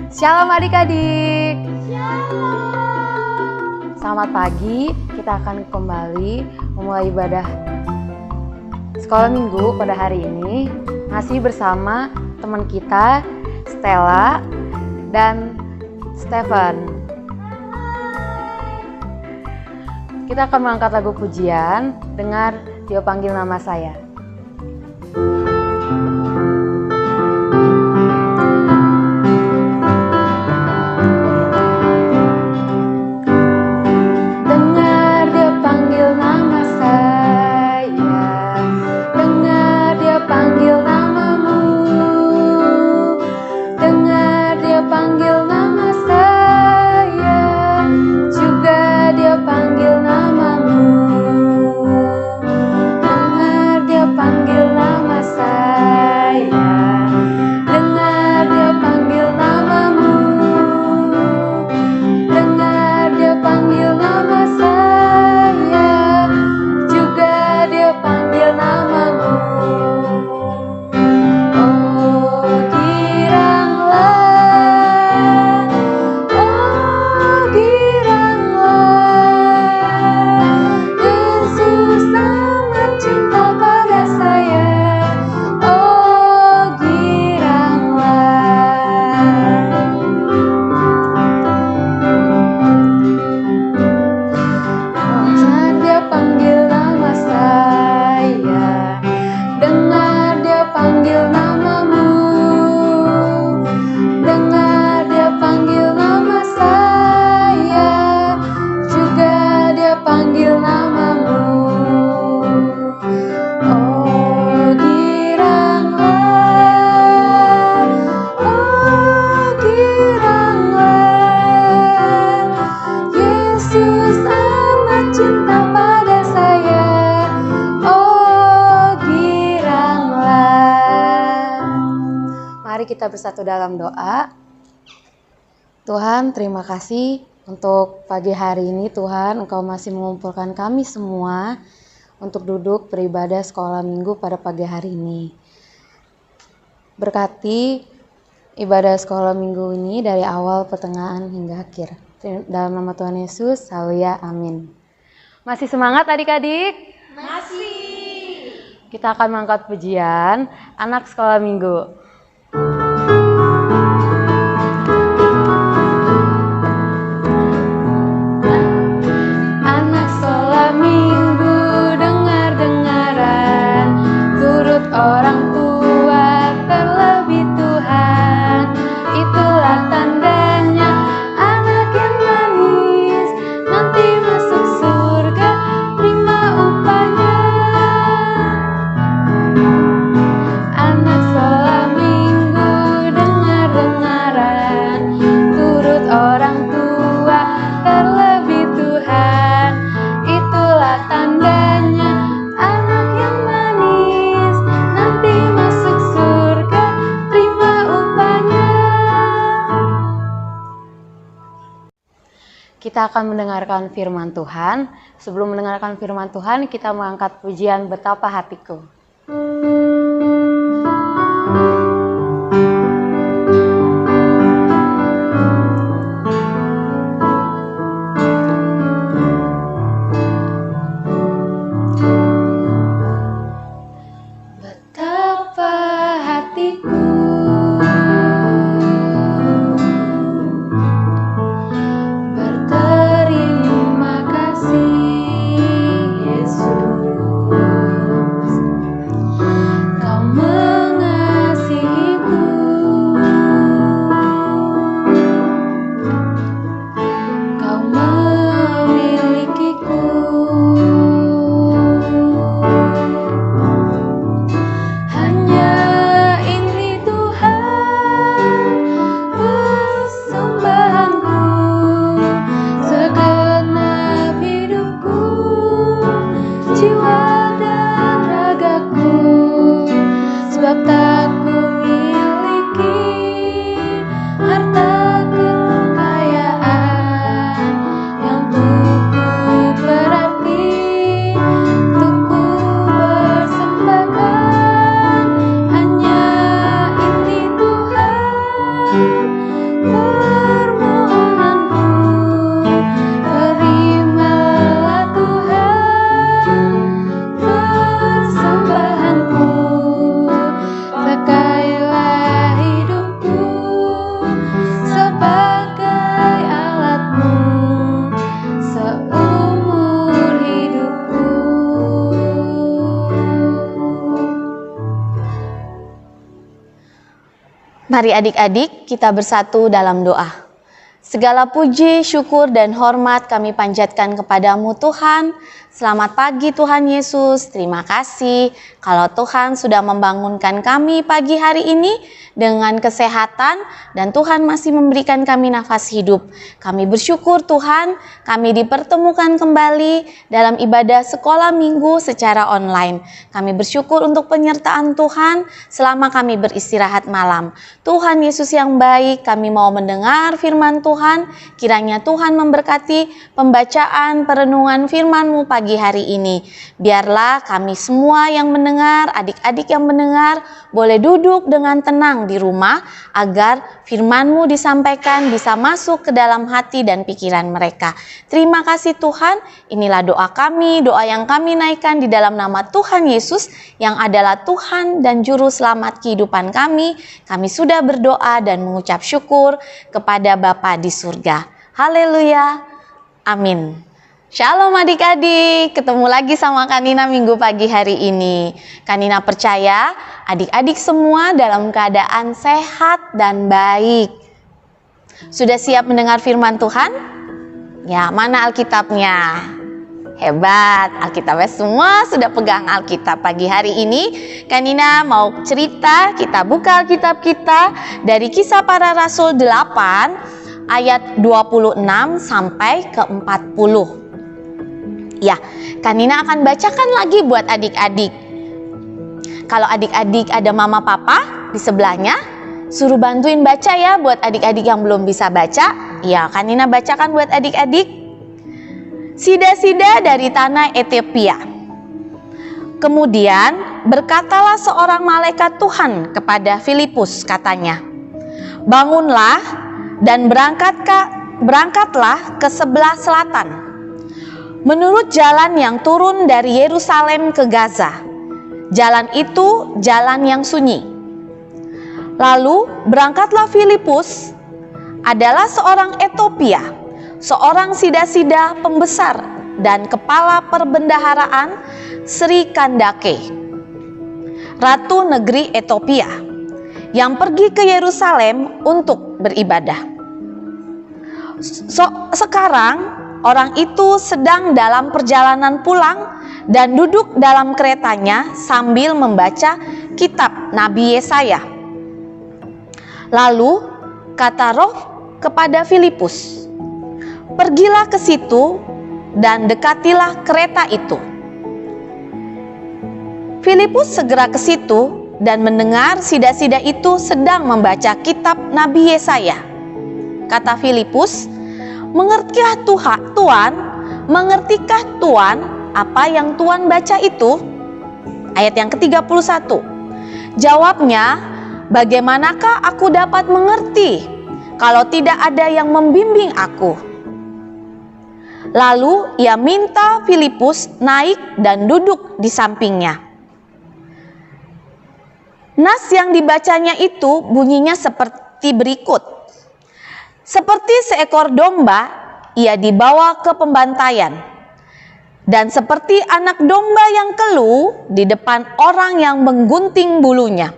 Shalom adik-adik. Selamat pagi, kita akan kembali memulai ibadah sekolah minggu pada hari ini. Masih bersama teman kita, Stella dan Stephen. Kita akan mengangkat lagu pujian, dengar Dia Panggil Nama Saya. Kita bersatu dalam doa. Tuhan, terima kasih untuk pagi hari ini. Tuhan, Engkau masih mengumpulkan kami semua untuk duduk beribadah sekolah minggu pada pagi hari ini. Berkati ibadah sekolah minggu ini dari awal, pertengahan hingga akhir. Dalam nama Tuhan Yesus, haleluya, amin. Masih semangat adik-adik? Masih. Kita akan mengangkat pujian anak sekolah minggu. Orang tua terlebih Tuhan, itulah tandanya anak yang manis nanti masuk surga terima upahnya. Anak sekolah minggu dengar-dengaran, turut orang tua terlebih Tuhan, itulah tandanya anak yang manis nanti masuk surga terima upahnya. Kita akan mendengarkan firman Tuhan. Sebelum mendengarkan firman Tuhan, kita mengangkat pujian Betapa Hatiku. Mari adik-adik kita bersatu dalam doa. Segala puji, syukur, dan hormat kami panjatkan kepadamu Tuhan. Selamat pagi Tuhan Yesus, terima kasih kalau Tuhan sudah membangunkan kami pagi hari ini dengan kesehatan dan Tuhan masih memberikan kami nafas hidup. Kami bersyukur Tuhan, kami dipertemukan kembali dalam ibadah sekolah minggu secara online. Kami bersyukur untuk penyertaan Tuhan selama kami beristirahat malam. Tuhan Yesus yang baik, kami mau mendengar firman Tuhan, kiranya Tuhan memberkati pembacaan perenungan firman-Mu pagi hari ini. Biarlah kami semua yang mendengar, adik-adik yang mendengar, boleh duduk dengan tenang di rumah agar firman-Mu disampaikan bisa masuk ke dalam hati dan pikiran mereka. Terima kasih Tuhan, inilah doa kami, doa yang kami naikkan di dalam nama Tuhan Yesus yang adalah Tuhan dan Juru Selamat kehidupan kami. Kami sudah berdoa dan mengucap syukur kepada Bapa di surga. Haleluya, amin. Shalom adik-adik, ketemu lagi sama Kanina minggu pagi hari ini. Kanina percaya adik-adik semua dalam keadaan sehat dan baik. Sudah siap mendengar firman Tuhan? Ya, mana Alkitabnya? Hebat, Alkitabnya semua sudah pegang Alkitab pagi hari ini. Kanina mau cerita, kita buka Alkitab kita dari Kisah Para Rasul 8 ayat 26 sampai ke 40. Ya, Kanina akan bacakan lagi buat adik-adik. Kalau adik-adik ada mama papa di sebelahnya, suruh bantuin baca ya buat adik-adik yang belum bisa baca. Ya, Kanina bacakan buat adik-adik. Sida-sida dari tanah Ethiopia. Kemudian berkatalah seorang malaikat Tuhan kepada Filipus, katanya, "Bangunlah dan berangkatlah ke sebelah selatan, menurut jalan yang turun dari Yerusalem ke Gaza. Jalan itu jalan yang sunyi." Lalu berangkatlah Filipus, adalah seorang Ethiopia, seorang sida-sida pembesar dan kepala perbendaharaan Sri Kandake, ratu negeri Ethiopia, yang pergi ke Yerusalem untuk beribadah. Sekarang orang itu sedang dalam perjalanan pulang dan duduk dalam keretanya sambil membaca kitab Nabi Yesaya. Lalu kata Roh kepada Filipus, "Pergilah ke situ dan dekatilah kereta itu." Filipus segera ke situ dan mendengar sida-sida itu sedang membaca kitab Nabi Yesaya. Kata Filipus, "Mengertikah Tuhan? Mengertikah Tuhan apa yang Tuhan baca itu?" Ayat yang ke-31. Jawabnya, "Bagaimanakah aku dapat mengerti kalau tidak ada yang membimbing aku?" Lalu ia minta Filipus naik dan duduk di sampingnya. Nas yang dibacanya itu bunyinya seperti berikut. Seperti seekor domba, ia dibawa ke pembantaian. Dan seperti anak domba yang keluh di depan orang yang menggunting bulunya,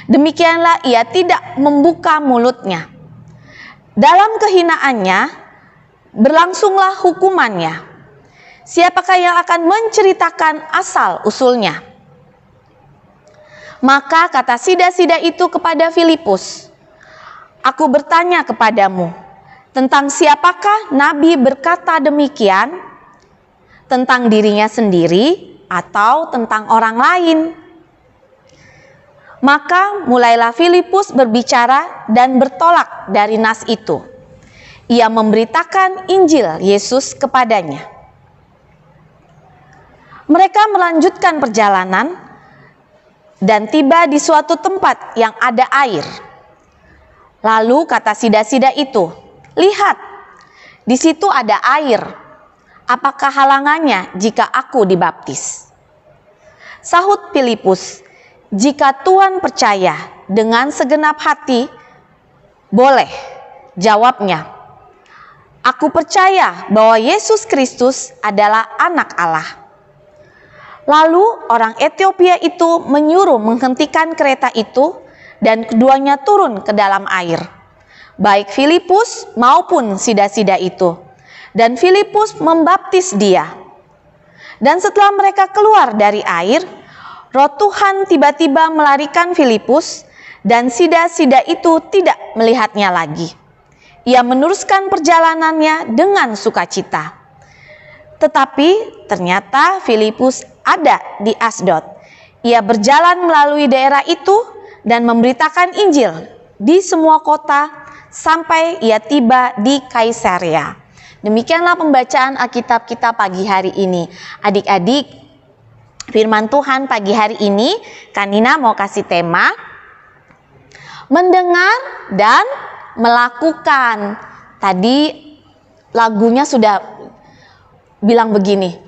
demikianlah ia tidak membuka mulutnya. Dalam kehinaannya, berlangsunglah hukumannya. Siapakah yang akan menceritakan asal usulnya? Maka kata sida-sida itu kepada Filipus, "Aku bertanya kepadamu, tentang siapakah Nabi berkata demikian? Tentang dirinya sendiri atau tentang orang lain?" Maka mulailah Filipus berbicara dan bertolak dari nas itu. Ia memberitakan Injil Yesus kepadanya. Mereka melanjutkan perjalanan dan tiba di suatu tempat yang ada air. Lalu kata sida-sida itu, "Lihat, di situ ada air. Apakah halangannya jika aku dibaptis?" Sahut Filipus, "Jika Tuhan percaya dengan segenap hati, boleh." Jawabnya, "Aku percaya bahwa Yesus Kristus adalah anak Allah." Lalu orang Ethiopia itu menyuruh menghentikan kereta itu dan keduanya turun ke dalam air, baik Filipus maupun sida-sida itu. Dan Filipus membaptis dia. Dan setelah mereka keluar dari air, Roh Tuhan tiba-tiba melarikan Filipus, dan sida-sida itu tidak melihatnya lagi. Ia meneruskan perjalanannya dengan sukacita. Tetapi ternyata Filipus ada di Asdod. Ia berjalan melalui daerah itu dan memberitakan Injil di semua kota sampai ia tiba di Kaisarea. Demikianlah pembacaan Alkitab kita pagi hari ini. Adik-adik, firman Tuhan pagi hari ini Kanina mau kasih tema mendengar dan melakukan. Tadi lagunya sudah bilang begini,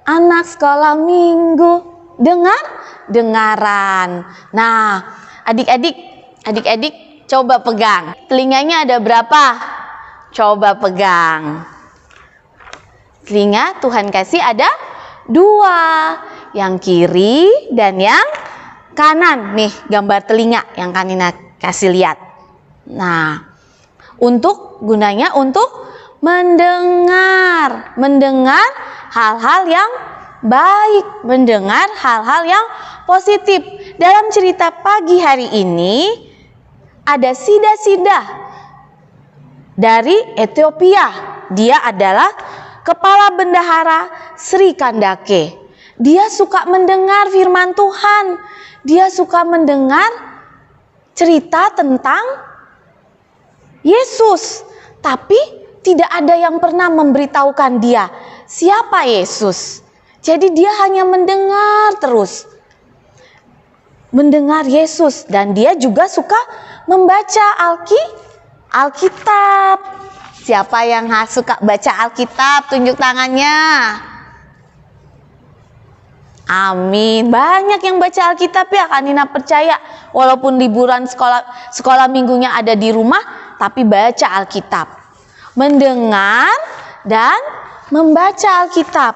anak sekolah minggu dengaran. Nah, adik-adik coba pegang. Telinganya ada berapa? Coba pegang. Telinga Tuhan kasih ada 2, yang kiri dan yang kanan. Nih gambar telinga yang Kanina kasih lihat. Nah, gunanya untuk mendengar hal-hal yang baik, mendengar hal-hal yang positif. Dalam cerita pagi hari ini ada sida-sida dari Ethiopia. Dia adalah kepala bendahara Sri Kandake. Dia suka mendengar firman Tuhan. Dia suka mendengar cerita tentang Yesus, tapi tidak ada yang pernah memberitahukan dia siapa Yesus. Jadi dia hanya mendengar terus. Mendengar Yesus, dan dia juga suka membaca Alkitab. Siapa yang suka baca Alkitab? Tunjuk tangannya. Amin. Banyak yang baca Alkitab ya, Kanina percaya. Walaupun liburan sekolah minggunya ada di rumah, tapi baca Alkitab. Mendengar dan membaca Alkitab.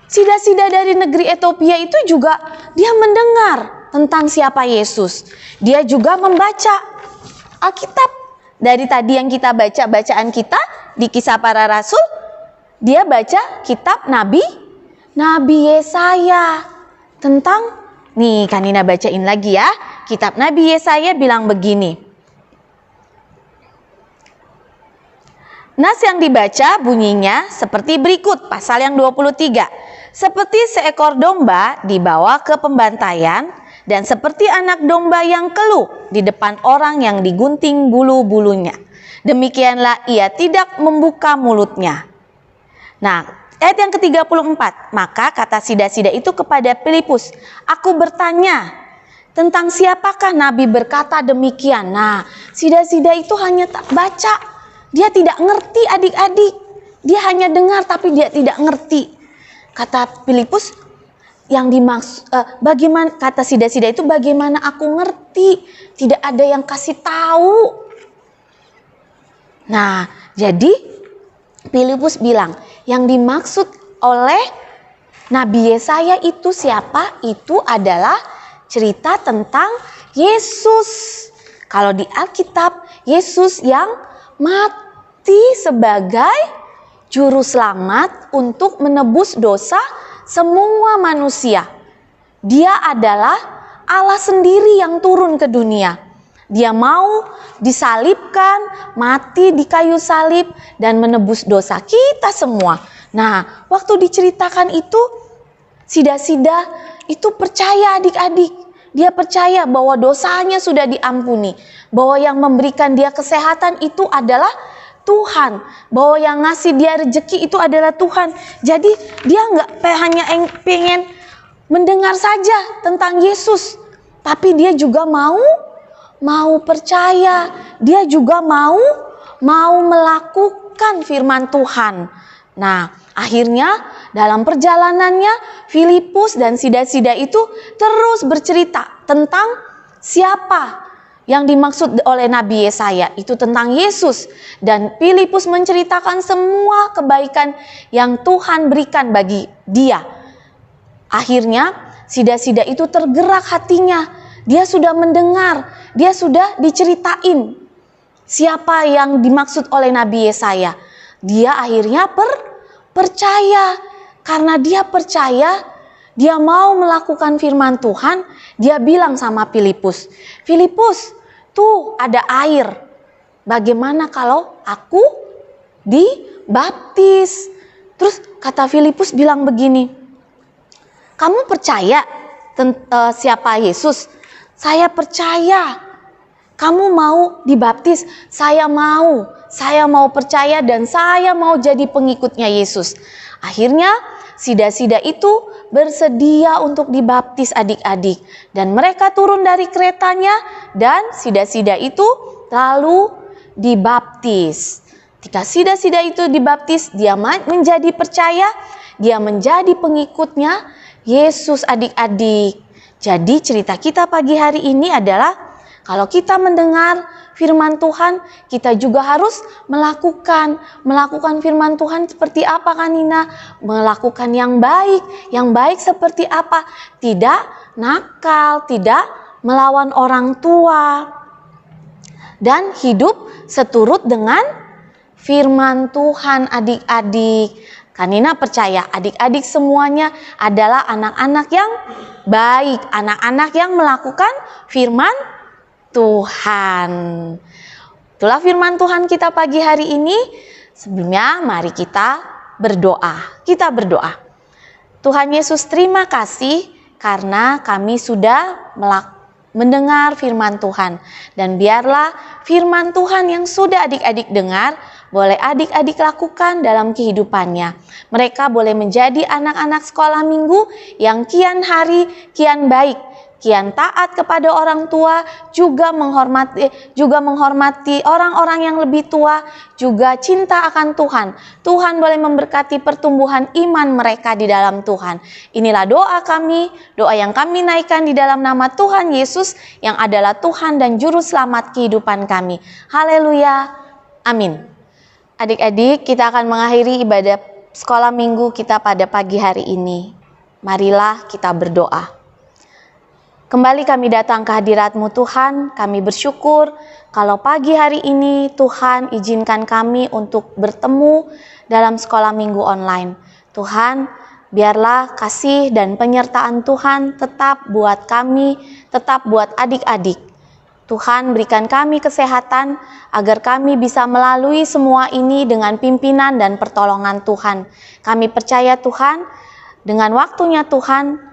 Sida-sida dari negeri Ethiopia itu juga dia mendengar tentang siapa Yesus. Dia juga membaca Alkitab. Dari tadi yang kita baca bacaan kita di Kisah Para Rasul, dia baca kitab Nabi Yesaya tentang, nih Kanina bacain lagi ya. Kitab Nabi Yesaya bilang begini. Nas yang dibaca bunyinya seperti berikut, pasal yang 23. Seperti seekor domba dibawa ke pembantaian, dan seperti anak domba yang keluh di depan orang yang digunting bulu-bulunya, demikianlah ia tidak membuka mulutnya. Nah, ayat yang ke-34, maka kata sida-sida itu kepada Filipus, aku bertanya, tentang siapakah Nabi berkata demikian? Nah, sida-sida itu hanya baca. Dia tidak ngerti adik-adik. Dia hanya dengar tapi dia tidak ngerti. Kata Filipus, yang dimaksud bagaimana, kata sida-sida itu, bagaimana aku ngerti? Tidak ada yang kasih tahu. Nah, jadi Filipus bilang, yang dimaksud oleh Nabi Yesaya itu siapa? Itu adalah cerita tentang Yesus. Kalau di Alkitab, Yesus yang mati sebagai juru selamat untuk menebus dosa semua manusia. Dia adalah Allah sendiri yang turun ke dunia. Dia mau disalibkan, mati di kayu salib, dan menebus dosa kita semua. Nah, waktu diceritakan itu, sida-sida itu percaya adik-adik. Dia percaya bahwa dosanya sudah diampuni, bahwa yang memberikan dia kesehatan itu adalah Tuhan, bahwa yang ngasih dia rezeki itu adalah Tuhan. Jadi dia nggak hanya pengen mendengar saja tentang Yesus, tapi dia juga mau percaya, dia juga mau melakukan firman Tuhan. Nah, akhirnya dalam perjalanannya Filipus dan sida-sida itu terus bercerita tentang siapa yang dimaksud oleh Nabi Yesaya, itu tentang Yesus. Dan Filipus menceritakan semua kebaikan yang Tuhan berikan bagi dia. Akhirnya sida-sida itu tergerak hatinya dia sudah mendengar, dia sudah diceritain siapa yang dimaksud oleh Nabi Yesaya. Dia akhirnya percaya. Karena dia percaya, dia mau melakukan firman Tuhan. Dia bilang sama Filipus, Filipus, tuh ada air. Bagaimana kalau aku dibaptis? Terus kata Filipus bilang begini, kamu percaya siapa Yesus? Saya percaya. Kamu mau dibaptis? Saya mau percaya dan saya mau jadi pengikutnya Yesus. Akhirnya sida-sida itu bersedia untuk dibaptis adik-adik. Dan mereka turun dari keretanya dan sida-sida itu lalu dibaptis. Ketika sida-sida itu dibaptis, dia menjadi percaya, dia menjadi pengikutnya Yesus adik-adik. Jadi cerita kita pagi hari ini adalah kalau kita mendengar firman Tuhan, kita juga harus melakukan firman Tuhan seperti apa kan Nina? Melakukan yang baik. Yang baik seperti apa? Tidak nakal, tidak melawan orang tua. Dan hidup seturut dengan firman Tuhan adik-adik. Kanina percaya adik-adik semuanya adalah anak-anak yang baik, anak-anak yang melakukan firman Tuhan. Itulah firman Tuhan kita pagi hari ini. Sebelumnya mari kita berdoa. Kita berdoa. Tuhan Yesus, terima kasih karena kami sudah mendengar firman Tuhan. Dan biarlah firman Tuhan yang sudah adik-adik dengar boleh adik-adik lakukan dalam kehidupannya. Mereka boleh menjadi anak-anak sekolah minggu yang kian hari kian baik, kian taat kepada orang tua, juga menghormati orang-orang yang lebih tua, juga cinta akan Tuhan. Tuhan boleh memberkati pertumbuhan iman mereka di dalam Tuhan. Inilah doa kami, doa yang kami naikkan di dalam nama Tuhan Yesus yang adalah Tuhan dan Juru Selamat kehidupan kami. Haleluya. Amin. Adik-adik, kita akan mengakhiri ibadah sekolah minggu kita pada pagi hari ini. Marilah kita berdoa. Kembali kami datang ke hadirat-Mu Tuhan, kami bersyukur kalau pagi hari ini Tuhan izinkan kami untuk bertemu dalam sekolah minggu online. Tuhan, biarlah kasih dan penyertaan Tuhan tetap buat kami, tetap buat adik-adik. Tuhan berikan kami kesehatan agar kami bisa melalui semua ini dengan pimpinan dan pertolongan Tuhan. Kami percaya Tuhan, dengan waktunya Tuhan,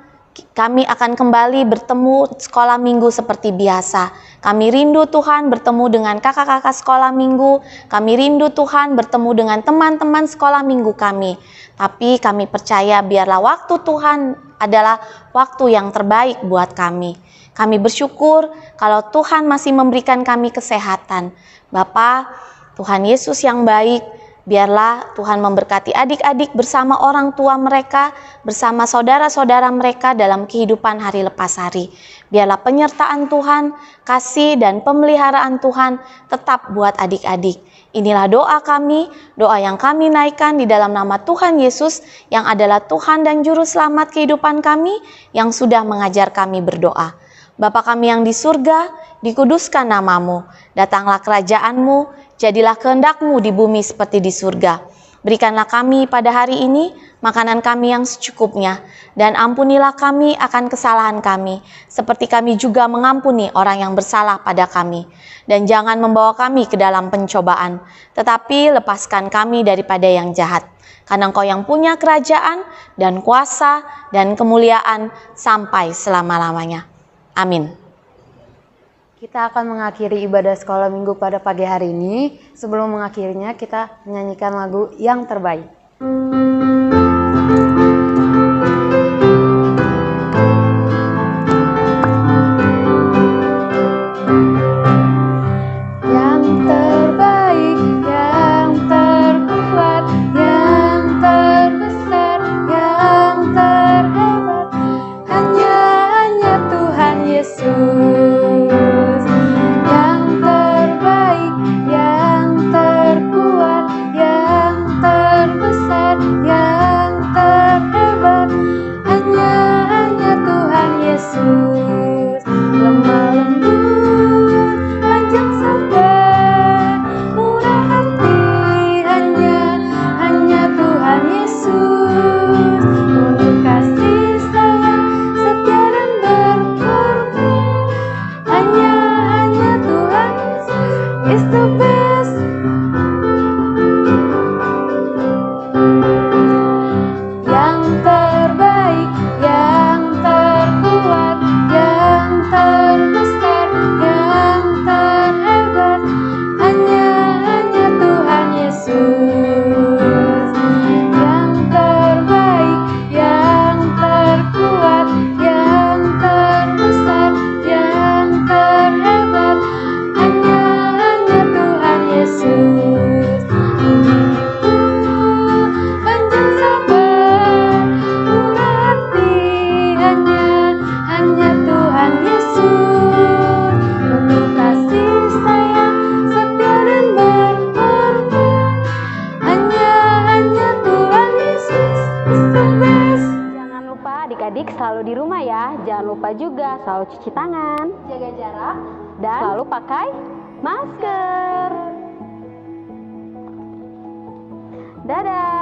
kami akan kembali bertemu sekolah minggu seperti biasa. Kami rindu Tuhan bertemu dengan kakak-kakak sekolah minggu. Kami rindu Tuhan bertemu dengan teman-teman sekolah minggu kami. Tapi kami percaya biarlah waktu Tuhan adalah waktu yang terbaik buat kami. Kami bersyukur kalau Tuhan masih memberikan kami kesehatan. Bapa, Tuhan Yesus yang baik, biarlah Tuhan memberkati adik-adik bersama orang tua mereka, bersama saudara-saudara mereka dalam kehidupan hari lepas hari. Biarlah penyertaan Tuhan, kasih dan pemeliharaan Tuhan tetap buat adik-adik. Inilah doa kami, doa yang kami naikkan di dalam nama Tuhan Yesus yang adalah Tuhan dan Juru Selamat kehidupan kami yang sudah mengajar kami berdoa. Bapa kami yang di surga, dikuduskan namamu, datanglah kerajaan-Mu, jadilah kehendak-Mu di bumi seperti di surga. Berikanlah kami pada hari ini makanan kami yang secukupnya, dan ampunilah kami akan kesalahan kami, seperti kami juga mengampuni orang yang bersalah pada kami. Dan jangan membawa kami ke dalam pencobaan, tetapi lepaskan kami daripada yang jahat. Karena Engkau yang punya kerajaan dan kuasa dan kemuliaan sampai selama-lamanya. Amin. Kita akan mengakhiri ibadah sekolah minggu pada pagi hari ini. Sebelum mengakhirinya, kita menyanyikan lagu yang terbaik. Yang terbaik, yang terkuat, yang terbesar, yang terhebat, hanya Tuhan Yesus. Yang terbaik, yang terkuat, yang terbesar, is the best. Yang terbaik, yang terkuat, yang terbesar, yang terhebat, hanya Tuhan Yesus. Yang terbaik, yang terkuat, yang terbesar, yang terhebat, hanya Tuhan Yesus. Panjang sabar, murah hati, hanya Tuhan Yesus. Penuh kasih sayang, setia dan berkorban, hanya Tuhan Yesus is the best. Jangan lupa adik-adik selalu di rumah ya. Jangan lupa juga selalu cuci tangan, jaga jarak, dan selalu pakai masker. Dadah.